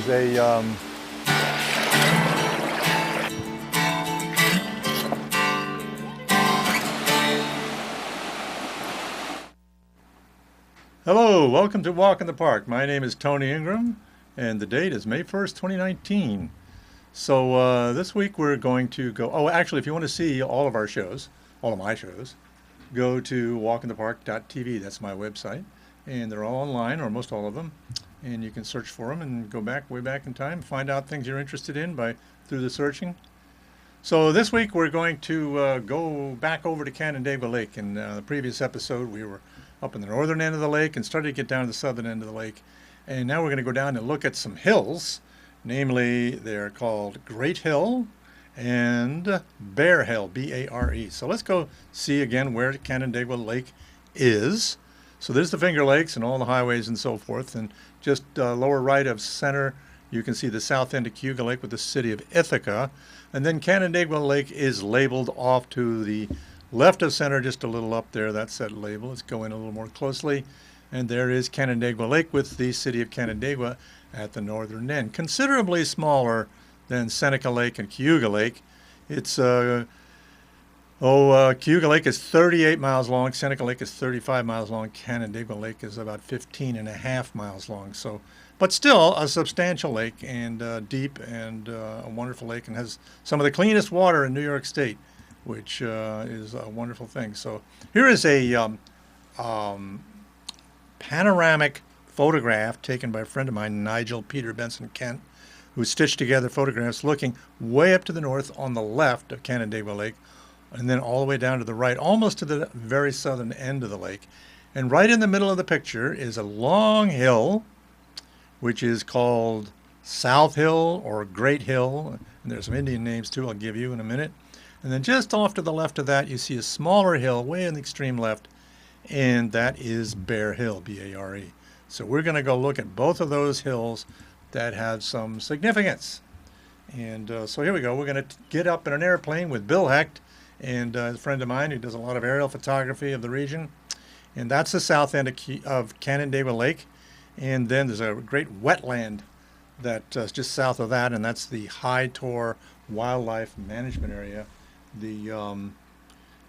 a Hello, welcome to Walk in the Park. My name is Tony Ingram, and the date is May 1st, 2019. So this week we're going to go, actually, if you want to see all of our shows, all of my shows, go to walkinthepark.tv. That's my website, and they're all online, or most all of them, and you can search for them and go back, way back in time, find out things you're interested in through the searching. So this week we're going to go back over to Canandaigua Lake. In the previous episode we were up in the northern end of the lake and started to get down to the southern end of the lake. And now we're going to go down and look at some hills. Namely, they're called Great Hill and Bear Hill, B-A-R-E. So let's go see again where Canandaigua Lake is. So there's the Finger Lakes and all the highways and so forth. And just lower right of center, you can see the south end of Cayuga Lake with the city of Ithaca. And then Canandaigua Lake is labeled off to the left of center, just a little up there. That's that label. Let's go in a little more closely. And there is Canandaigua Lake with the city of Canandaigua at the northern end. Considerably smaller than Seneca Lake and Cayuga Lake. It's, Cayuga Lake is 38 miles long. Seneca Lake is 35 miles long. Canandaigua Lake is about 15.5 miles long. So, but still a substantial lake and deep and a wonderful lake, and has some of the cleanest water in New York State, which is a wonderful thing. So here is a panoramic photograph taken by a friend of mine, Nigel Peter Benson Kent, who stitched together photographs looking way up to the north on the left of Canandaigua Lake, and then all the way down to the right, almost to the very southern end of the lake. And right in the middle of the picture is a long hill, which is called South Hill or Great Hill. And there's some Indian names too, I'll give you in a minute. And then just off to the left of that, you see a smaller hill way in the extreme left, and that is Bear Hill, B-A-R-E. So we're going to go look at both of those hills that have some significance. And so here we go. We're going to get up in an airplane with Bill Hecht, and a friend of mine who does a lot of aerial photography of the region. And that's the south end of Canandaigua Lake. And then there's a great wetland that's just south of that, and that's the High Tor Wildlife Management Area. And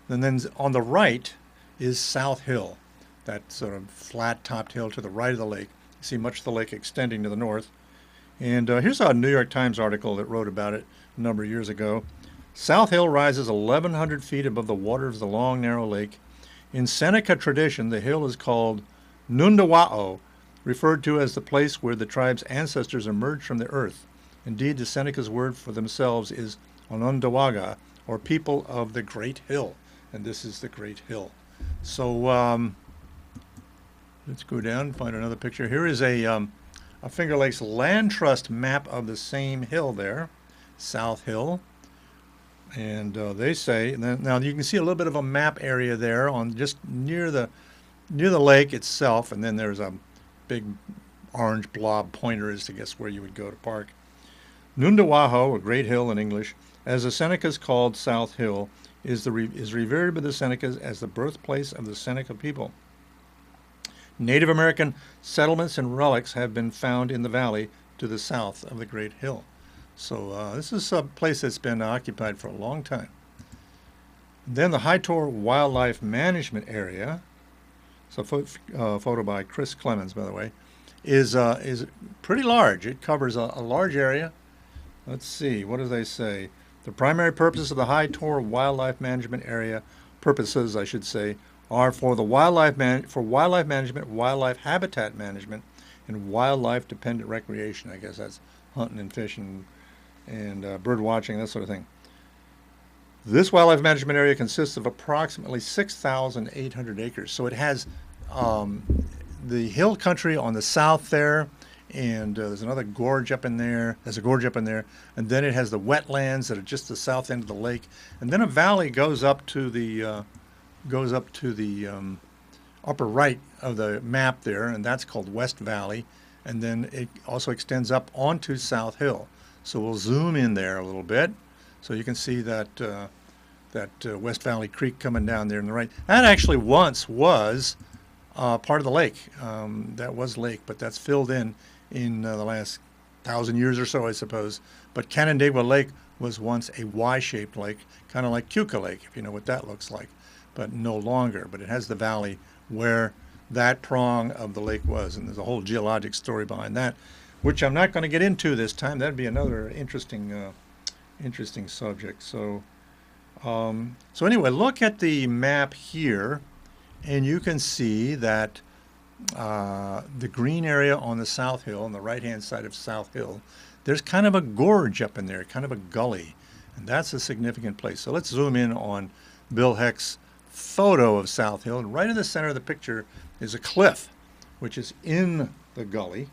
then on the right is South Hill, that sort of flat-topped hill to the right of the lake. You see much of the lake extending to the north. And here's a New York Times article that wrote about it a number of years ago. South Hill rises 1,100 feet above the waters of the long, narrow lake. In Seneca tradition, the hill is called Nundawa'o, referred to as the place where the tribe's ancestors emerged from the earth. Indeed, the Seneca's word for themselves is Onondawaga, or people of the Great Hill. And this is the Great Hill. So let's go down and find another picture. Here is a Finger Lakes Land Trust map of the same hill there, South Hill. And they say, now you can see a little bit of a map area there on just near the lake itself, and then there's a big orange blob pointer as to guess where you would go to park. Nundawaho, a great hill in English, as the Senecas called South Hill, is revered by the Senecas as the birthplace of the Seneca people. Native American settlements and relics have been found in the valley to the south of the Great Hill. So this is a place that's been occupied for a long time. Then the High Tor Wildlife Management Area, so photo by Chris Clemens, by the way, is pretty large. It covers a large area. Let's see, what do they say? The primary purposes of the High Tor Wildlife Management Area, purposes I should say, are for the wildlife management, wildlife habitat management, and wildlife dependent recreation. I guess that's hunting and fishing and bird watching, that sort of thing. This wildlife management area consists of approximately 6,800 acres. So it has the hill country on the south there, and there's another gorge up in there. There's a gorge up in there, and then it has the wetlands that are just the south end of the lake, and then a valley goes up to the upper right of the map there, and that's called West Valley, and then it also extends up onto South Hill. So we'll zoom in there a little bit, so you can see that West Valley Creek coming down there on the right. That actually once was part of the lake. That was lake, but that's filled in the last 1,000 years or so, I suppose. But Canandaigua Lake was once a Y-shaped lake, kind of like Cuca Lake, if you know what that looks like, but no longer. But it has the valley where that prong of the lake was, and there's a whole geologic story behind that, which I'm not going to get into this time. That'd be another interesting subject. So anyway, look at the map here, and you can see that the green area on the South Hill, on the right-hand side of South Hill, there's kind of a gorge up in there, kind of a gully, and that's a significant place. So let's zoom in on Bill Heck's photo of South Hill, and right in the center of the picture is a cliff, which is in the gully.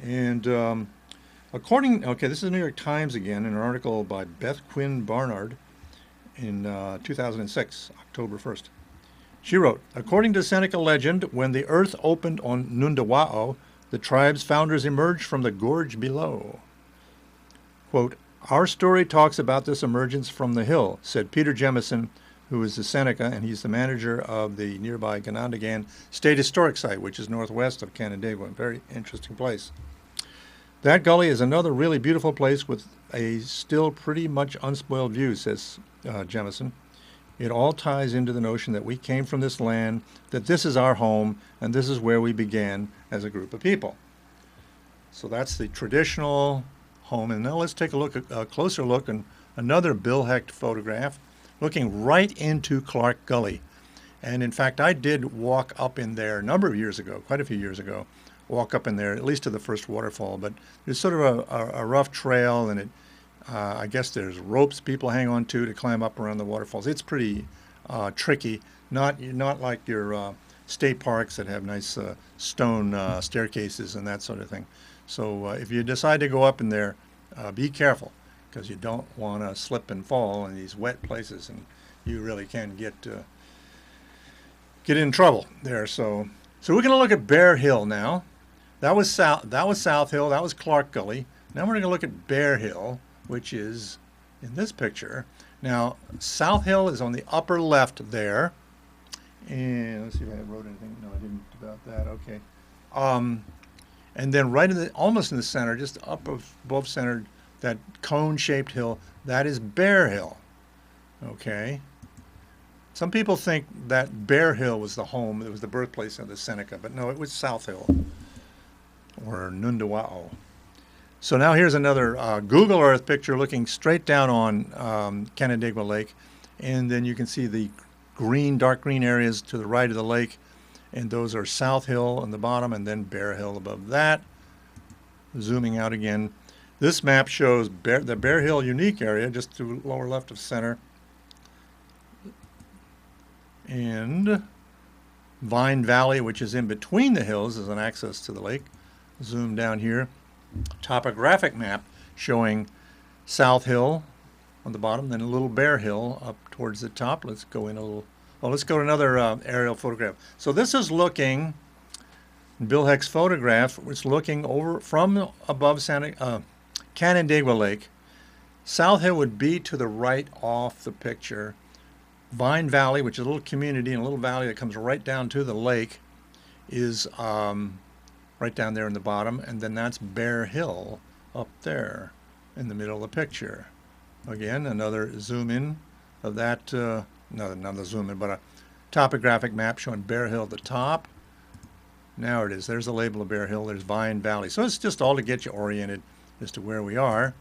And okay, this is the New York Times again, an article by Beth Quinn Barnard in 2006, October 1st. She wrote, according to Seneca legend, when the earth opened on Nundawao, the tribe's founders emerged from the gorge below. Quote, our story talks about this emergence from the hill, said Peter Jemison, who is the Seneca, and he's the manager of the nearby Canandaigua State Historic Site, which is northwest of Canandaigua. A very interesting place. That gully is another really beautiful place with a still pretty much unspoiled view, says Jemison. It all ties into the notion that we came from this land, that this is our home, and this is where we began as a group of people. So that's the traditional home. And now let's take a closer look at another Bill Hecht photograph, looking right into Clark Gully. And in fact, I did walk up in there a number of years ago, quite a few years ago, walk up in there, at least to the first waterfall. But there's sort of a rough trail, and I guess there's ropes people hang on to climb up around the waterfalls. It's pretty tricky, not like your state parks that have nice stone staircases and that sort of thing. So if you decide to go up in there, be careful, because you don't want to slip and fall in these wet places, and you really can get in trouble there. So we're going to look at Bear Hill now. That was South Hill. That was Clark Gully. Now we're going to look at Bear Hill, which is in this picture. Now, South Hill is on the upper left there. And let's see if I wrote anything. No, I didn't about that. Okay. And then right almost in the center, just up above center, that cone-shaped hill, that is Bear Hill. Okay. Some people think that Bear Hill was the home, it was the birthplace of the Seneca, but no, it was South Hill, or Nundawao. So now here's another Google Earth picture looking straight down on Canandaigua Lake, and then you can see the dark green areas to the right of the lake, and those are South Hill on the bottom, and then Bear Hill above that. Zooming out again, this map shows the Bear Hill unique area, just to the lower left of center, and Vine Valley, which is in between the hills, is an access to the lake. Zoom down here. Topographic map showing South Hill on the bottom, then a little Bear Hill up towards the top. Let's go in a little. Oh, let's go to another aerial photograph. So this is looking, Bill Heck's photograph, it's looking over from above Canandaigua Lake. South Hill would be to the right off the picture. Vine Valley, which is a little community and a little valley that comes right down to the lake, is right down there in the bottom, and then that's Bear Hill up there in the middle of the picture. Again, another zoom in of that, not a zoom in, but a topographic map showing Bear Hill at the top. Now it is. There's the label of Bear Hill. There's Vine Valley. So it's just all to get you oriented as to where we are.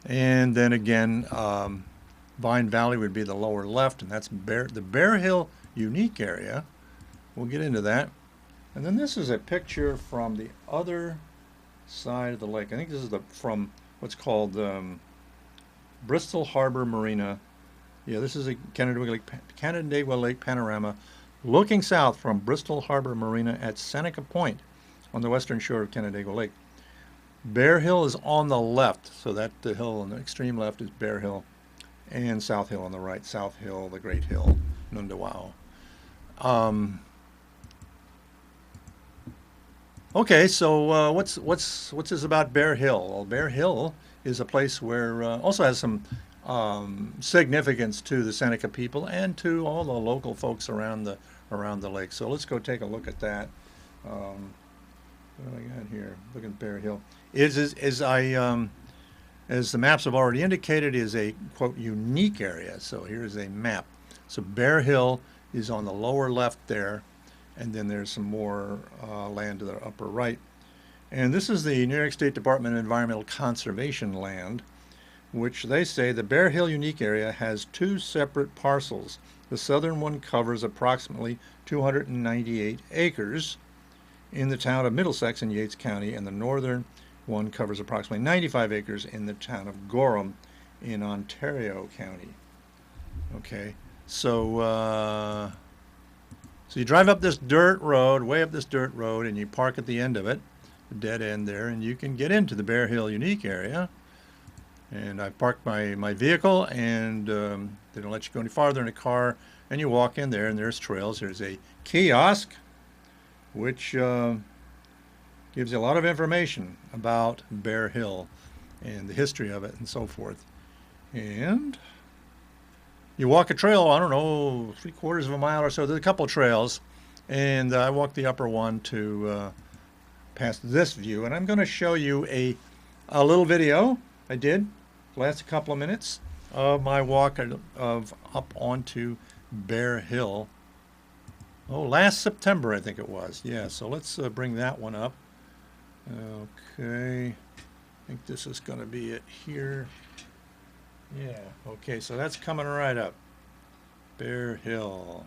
And then again, Vine Valley would be the lower left, and that's the Bear Hill unique area. We'll get into that. And then this is a picture from the other side of the lake. I think this is from what's called Bristol Harbor Marina. Yeah, this is a Canandaigua Lake panorama looking south from Bristol Harbor Marina at Seneca Point on the western shore of Canandaigua Lake. Bear Hill is on the left, so that the hill on the extreme left is Bear Hill, and South Hill on the right. South Hill, the Great Hill, Nundawao. Okay, so what's this about Bear Hill? Well, Bear Hill is a place where also has some significance to the Seneca people and to all the local folks around the lake. So let's go take a look at that. What do I got here? Looking at Bear Hill. As the maps have already indicated, is a, quote, unique area. So here's a map. So Bear Hill is on the lower left there, and then there's some more land to the upper right. And this is the New York State Department of Environmental Conservation land, which they say the Bear Hill Unique Area has two separate parcels. The southern one covers approximately 298 acres in the town of Middlesex in Yates County, and the northern one covers approximately 95 acres in the town of Gorham in Ontario County. Okay, so you drive up this dirt road, way up this dirt road, and you park at the end of it, the dead end there, and you can get into the Bear Hill Unique Area. And I parked my vehicle, and they don't let you go any farther in a car, and you walk in there, and there's trails. There's a kiosk, which gives you a lot of information about Bear Hill and the history of it and so forth. And you walk a trail, I don't know, 3/4 of a mile or so. There's a couple trails, and I walked the upper one to past this view, and I'm going to show you a little video I did last couple of minutes of my walk of up onto Bear Hill. Oh, last September, I think it was. Yeah, so let's bring that one up. Okay, I think this is going to be it here. Yeah, okay, so that's coming right up. Bear Hill.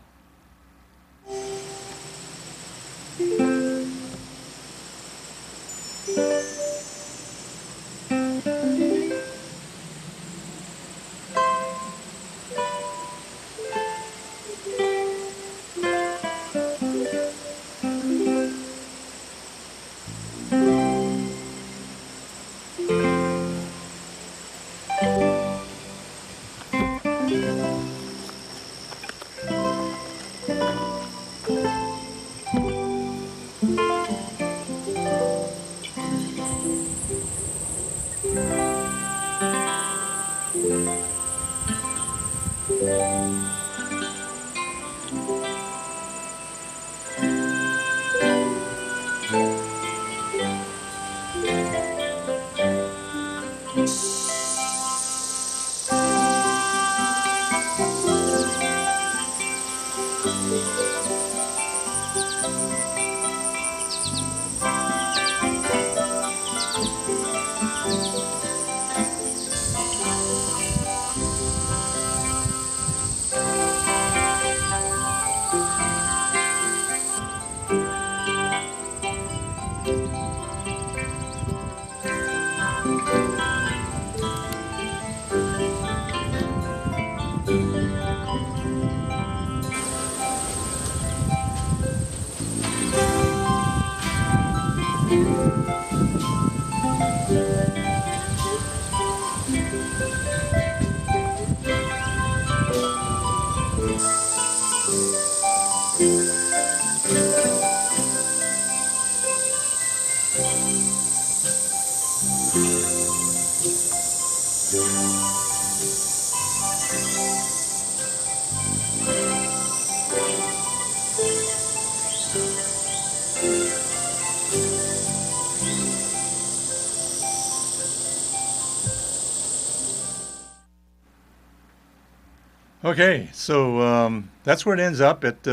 Okay, so that's where it ends up at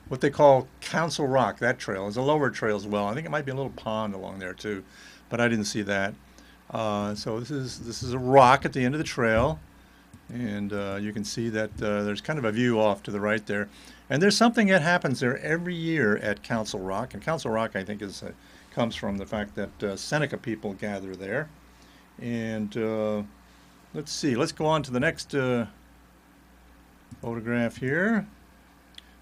what they call Council Rock. That trail is a lower trail as well. I think it might be a little pond along there too, but I didn't see that. So this is a rock at the end of the trail, and you can see that there's kind of a view off to the right there. And there's something that happens there every year at Council Rock. And Council Rock, I think, comes from the fact that Seneca people gather there. And let's see. Let's go on to the next photograph here.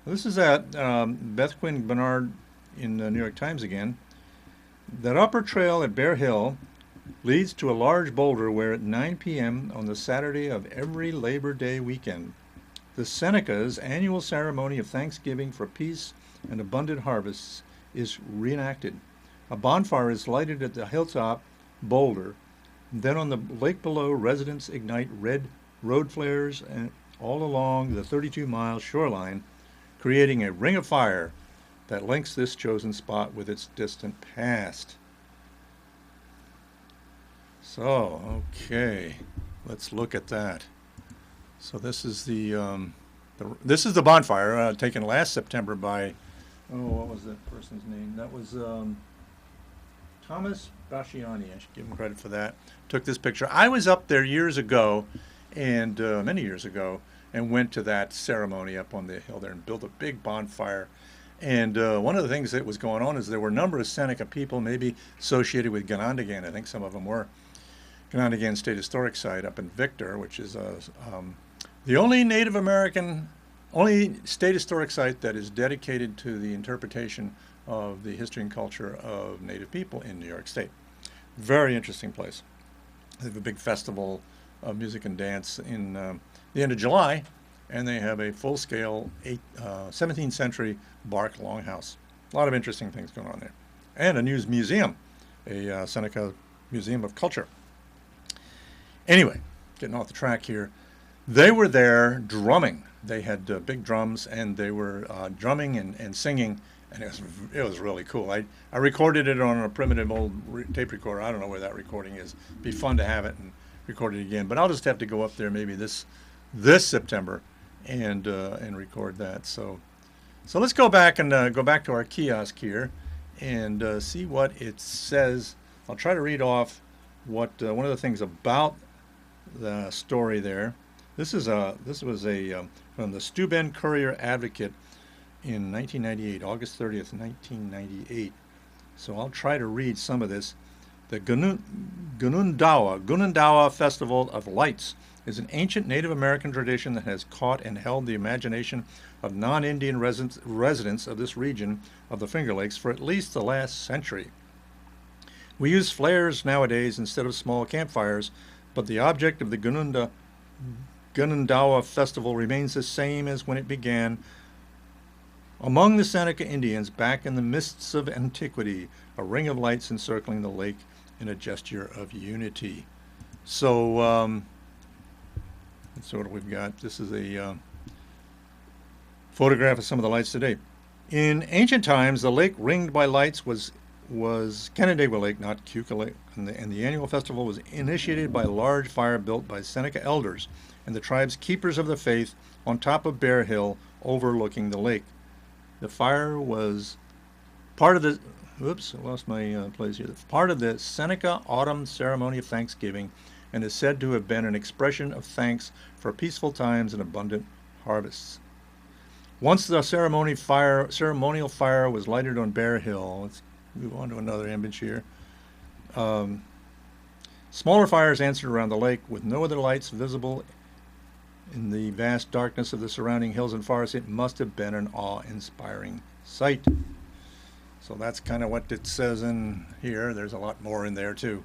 This is at Beth Quinn Bernard in the New York Times again. That upper trail at Bear Hill leads to a large boulder where at 9 p.m. on the Saturday of every Labor Day weekend, the Seneca's annual ceremony of thanksgiving for peace and abundant harvests is reenacted. A bonfire is lighted at the hilltop boulder. Then on the lake below, residents ignite red road flares and all along the 32-mile shoreline, creating a ring of fire that links this chosen spot with its distant past. So, okay, let's look at that. So this is this is the bonfire taken last September by, oh, what was that person's name? That was Thomas Basciani. I should give him credit for that. Took this picture. I was up there years ago, and many years ago, and went to that ceremony up on the hill there and built a big bonfire. And one of the things that was going on is there were a number of Seneca people, maybe associated with Canandaigua. I think some of them were. Canandaigua State Historic Site up in Victor, which is the only Native American, only state historic site that is dedicated to the interpretation of the history and culture of Native people in New York State. Very interesting place. They have a big festival of music and dance in the end of July, and they have a full-scale 17th century bark longhouse. A lot of interesting things going on there. And a news museum, a Seneca Museum of Culture. Anyway, getting off the track here, they were there drumming. They had big drums, and they were drumming and singing, and it was really cool. I recorded it on a primitive old tape recorder. I don't know where that recording is. It'd be fun to have it and record it again. But I'll just have to go up there maybe this September and record that. So let's go back and go back to our kiosk here and see what it says. I'll try to read off what one of the things about the story there. This was from the Steuben Courier Advocate in 1998, August 30th, 1998. So I'll try to read some of this. The Canandaigua Festival of Lights is an ancient Native American tradition that has caught and held the imagination of non-Indian residents of this region of the Finger Lakes for at least the last century. We use flares nowadays instead of small campfires, but the object of the Canandaigua Festival remains the same as when it began among the Seneca Indians back in the mists of antiquity, a ring of lights encircling the lake in a gesture of unity. So that's what we've got. This is a photograph of some of the lights today. In ancient times, the lake ringed by lights was Canandaigua Lake, not Cuca Lake, and the annual festival was initiated by a large fire built by Seneca elders and the tribe's keepers of the faith on top of Bear Hill overlooking the lake. The fire was part of the, oops, I lost my place here, part of the Seneca Autumn Ceremony of Thanksgiving, and is said to have been an expression of thanks for peaceful times and abundant harvests. Once the ceremonial fire was lighted on Bear Hill, let's move on to another image here. Smaller fires answered around the lake with no other lights visible in the vast darkness of the surrounding hills and forests. It must have been an awe-inspiring sight. So that's kind of what it says in here. There's a lot more in there too.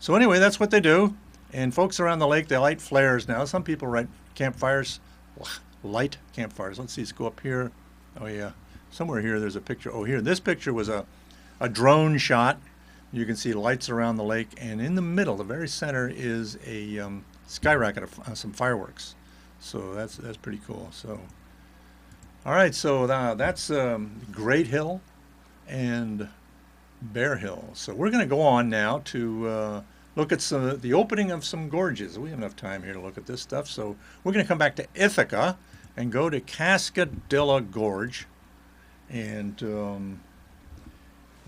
So anyway, that's what they do. And folks around the lake, they light flares now. Some people light campfires. Light campfires. Let's see, let's go up here. Oh yeah, somewhere here there's a picture. Oh, here, this picture was a drone shot. You can see lights around the lake, and in the middle, the very center, is a skyrocket of some fireworks. So that's pretty cool. So, all right, so that's Great Hill and Bear Hill. So we're going to go on now to look at the opening of some gorges. We have enough time here to look at this stuff, so we're going to come back to Ithaca and go to Cascadilla Gorge. And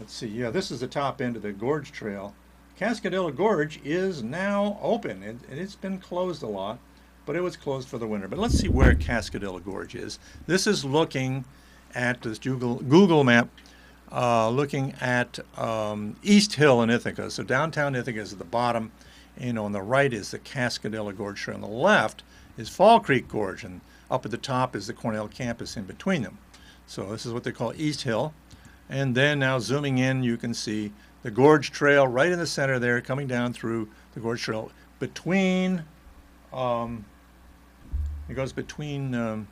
let's see, yeah, this is the top end of the Gorge Trail. Cascadilla Gorge is now open. It's been closed a lot, but it was closed for the winter. But let's see where Cascadilla Gorge is. This is looking at this Google map, looking at East Hill in Ithaca. So downtown Ithaca is at the bottom, and on the right is the Cascadilla Gorge Trail. On the left is Fall Creek Gorge, and up at the top is the Cornell campus in between them. So this is what they call East Hill. And then now zooming in, you can see the Gorge Trail right in the center there, coming down through the Gorge Trail between, it goes between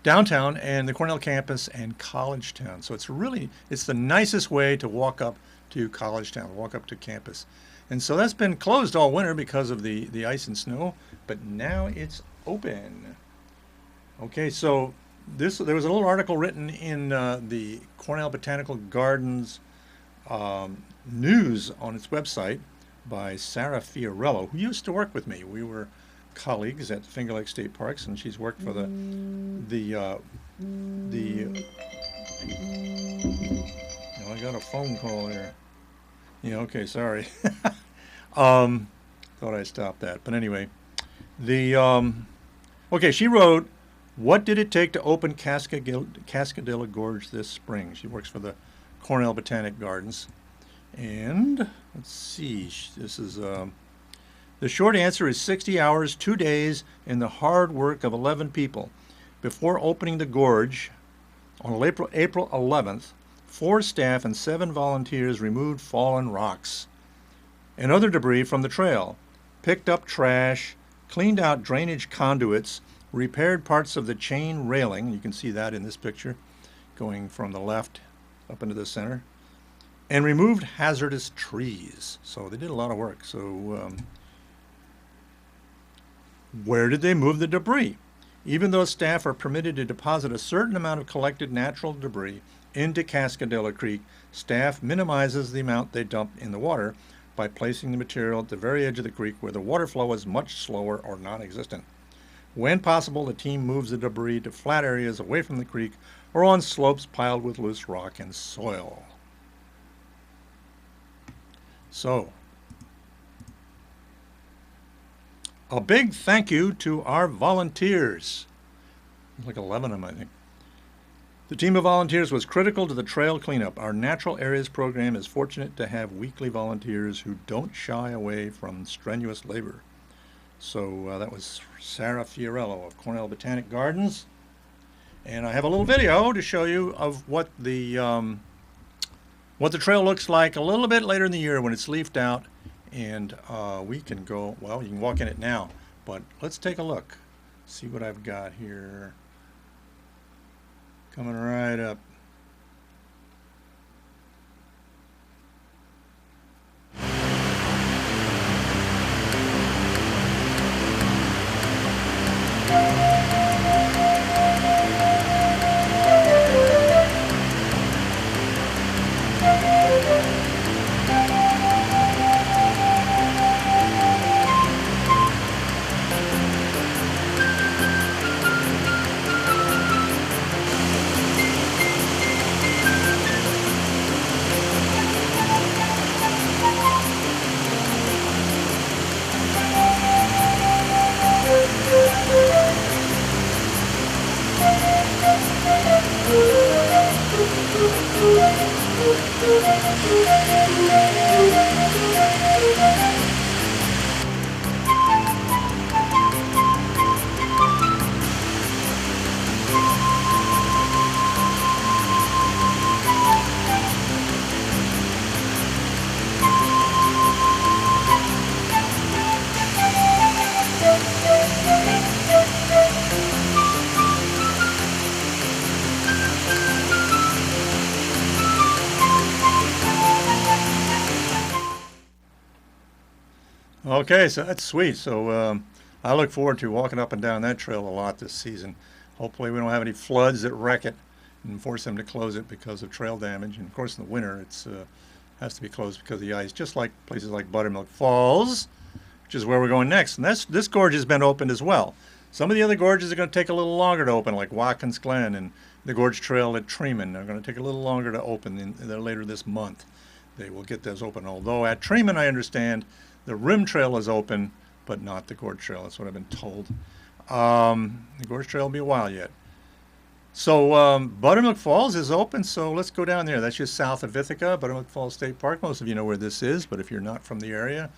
downtown and the Cornell campus and College Town. So it's the nicest way to walk up to College Town, walk up to campus. And so that's been closed all winter because of the ice and snow, but now it's open. Okay, so there was a little article written in the Cornell Botanical Gardens news on its website by Sarah Fiorello, who used to work with me. We were colleagues at Finger Lake State Parks, and she's worked for the I got a phone call there. Yeah, okay, sorry. Thought I stopped that, but anyway, okay, she wrote, "What did it take to open Cascadilla Gorge this spring?" She works for the Cornell Botanic Gardens. And let's see, this is the short answer is 60 hours, 2 days, and the hard work of 11 people. Before opening the gorge on April 11th, 4 staff and 7 volunteers removed fallen rocks and other debris from the trail, picked up trash, cleaned out drainage conduits, repaired parts of the chain railing. You can see that in this picture, going from the left up into the center, and removed hazardous trees. So they did a lot of work. So where did they move the debris? Even though staff are permitted to deposit a certain amount of collected natural debris into Cascadilla Creek, staff minimizes the amount they dump in the water by placing the material at the very edge of the creek where the water flow is much slower or non-existent. When possible, the team moves the debris to flat areas away from the creek or on slopes piled with loose rock and soil. So, a big thank you to our volunteers. Like 11 of them, I think. The team of volunteers was critical to the trail cleanup. Our Natural Areas program is fortunate to have weekly volunteers who don't shy away from strenuous labor. So that was Sarah Fiorello of Cornell Botanic Gardens. And I have a little video to show you of what the trail looks like a little bit later in the year when it's leafed out. And we can go, well, you can walk in it now, but let's take a look. See what I've got here. Coming right up. Okay, so that's sweet. So I look forward to walking up and down that trail a lot this season. Hopefully we don't have any floods that wreck it and force them to close it because of trail damage. And of course in the winter it's has to be closed because of the ice, just like places like Buttermilk Falls, which is where we're going next. And this gorge has been opened as well. Some of the other gorges are going to take a little longer to open, like Watkins Glen and the Gorge Trail at Treman are going to take a little longer to open later this month. They will get those open. Although at Treman, I understand, the Rim Trail is open, but not the Gorge Trail. That's what I've been told. The Gorge Trail will be a while yet. So Buttermilk Falls is open, so let's go down there. That's just south of Ithaca, Buttermilk Falls State Park. Most of you know where this is, but if you're not from the area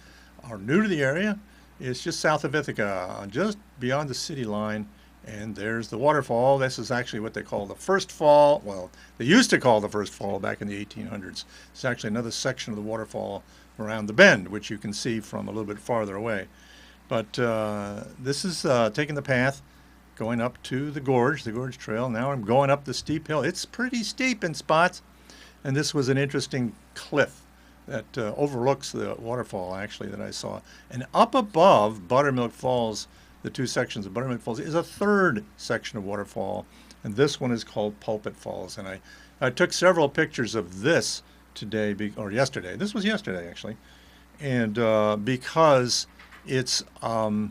or new to the area, it's just south of Ithaca, just beyond the city line. And there's the waterfall. This is actually what they call the first fall. Well, they used to call the first fall back in the 1800s. It's actually another section of the waterfall around the bend, which you can see from a little bit farther away. But this is taking the path going up to the Gorge Trail. Now I'm going up the steep hill. It's pretty steep in spots. And this was an interesting cliff that overlooks the waterfall, actually, that I saw. And up above Buttermilk Falls, the two sections of Buttermilk Falls, is a third section of waterfall. and this one is called Pulpit Falls. And I took several pictures of this today, or yesterday. This was yesterday, actually. And because it's often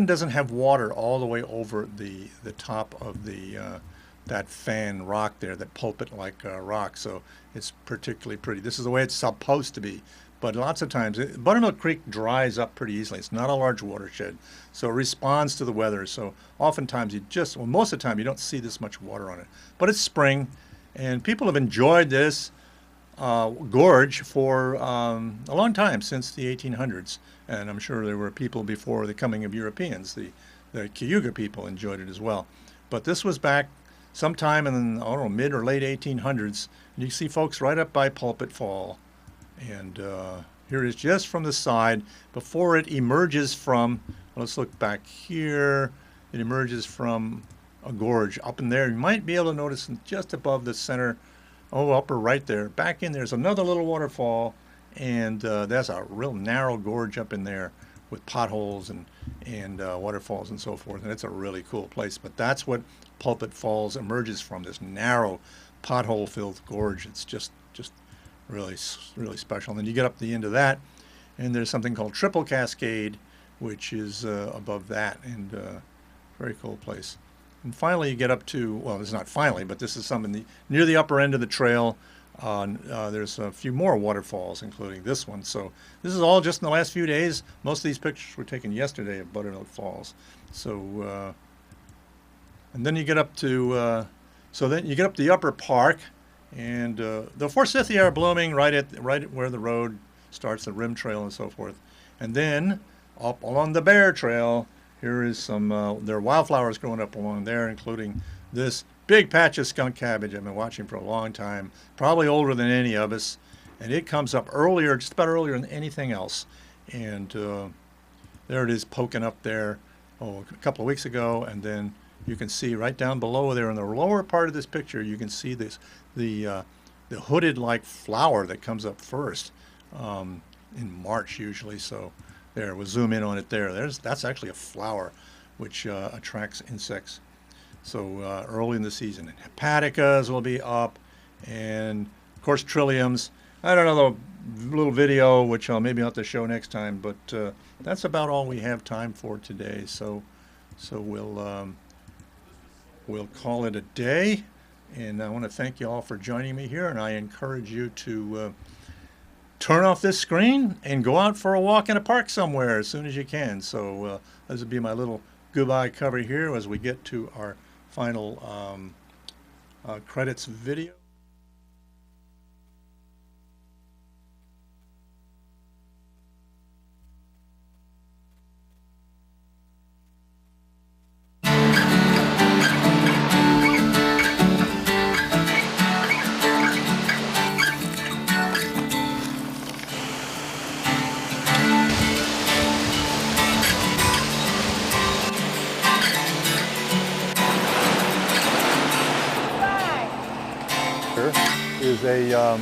doesn't have water all the way over the top of the that fan rock there, that pulpit-like rock. So it's particularly pretty. This is the way it's supposed to be. But lots of times, Buttermilk Creek dries up pretty easily. It's not a large watershed, so it responds to the weather. So oftentimes most of the time, you don't see this much water on it. But it's spring, and people have enjoyed this gorge for a long time, since the 1800s. And I'm sure there were people before the coming of Europeans. The Cayuga people enjoyed it as well. But this was back sometime in, I don't know, mid or late 1800s. And you see folks right up by Pulpit Fall. And here it is just from the side before it emerges from, let's look back here. It emerges from a gorge up in there. You might be able to notice just above the center, upper right there. Back in there's another little waterfall, and that's a real narrow gorge up in there with potholes and waterfalls and so forth. And it's a really cool place. But that's what Pulpit Falls emerges from, this narrow pothole-filled gorge. It's just really special. And then you get up the end of that, and there's something called Triple Cascade, which is above that, and very cool place. And finally you get up to, well, it's not finally, but this is something near the upper end of the trail. There's a few more waterfalls, including this one. So this is all just in the last few days. Most of these pictures were taken yesterday of Buttermilk Falls. So and then you get up to the upper park. And the forsythia are blooming right where the road starts, the rim trail and so forth. And then up along the Bear Trail, here is some, there are wildflowers growing up along there, including this big patch of skunk cabbage I've been watching for a long time, probably older than any of us. And it comes up earlier, just about earlier than anything else. And there it is poking up there, a couple of weeks ago. And then you can see right down below there in the lower part of this picture, you can see this, the hooded-like flower that comes up first in March usually. So there, we'll zoom in on it there. That's actually a flower which attracts insects. So early in the season, and hepaticas will be up, and of course trilliums. I don't know, the little video which maybe I'll have to show next time, but that's about all we have time for today. So we'll call it a day. And I want to thank you all for joining me here, and I encourage you to turn off this screen and go out for a walk in a park somewhere as soon as you can. So this will be my little goodbye cover here as we get to our final credits video. Is a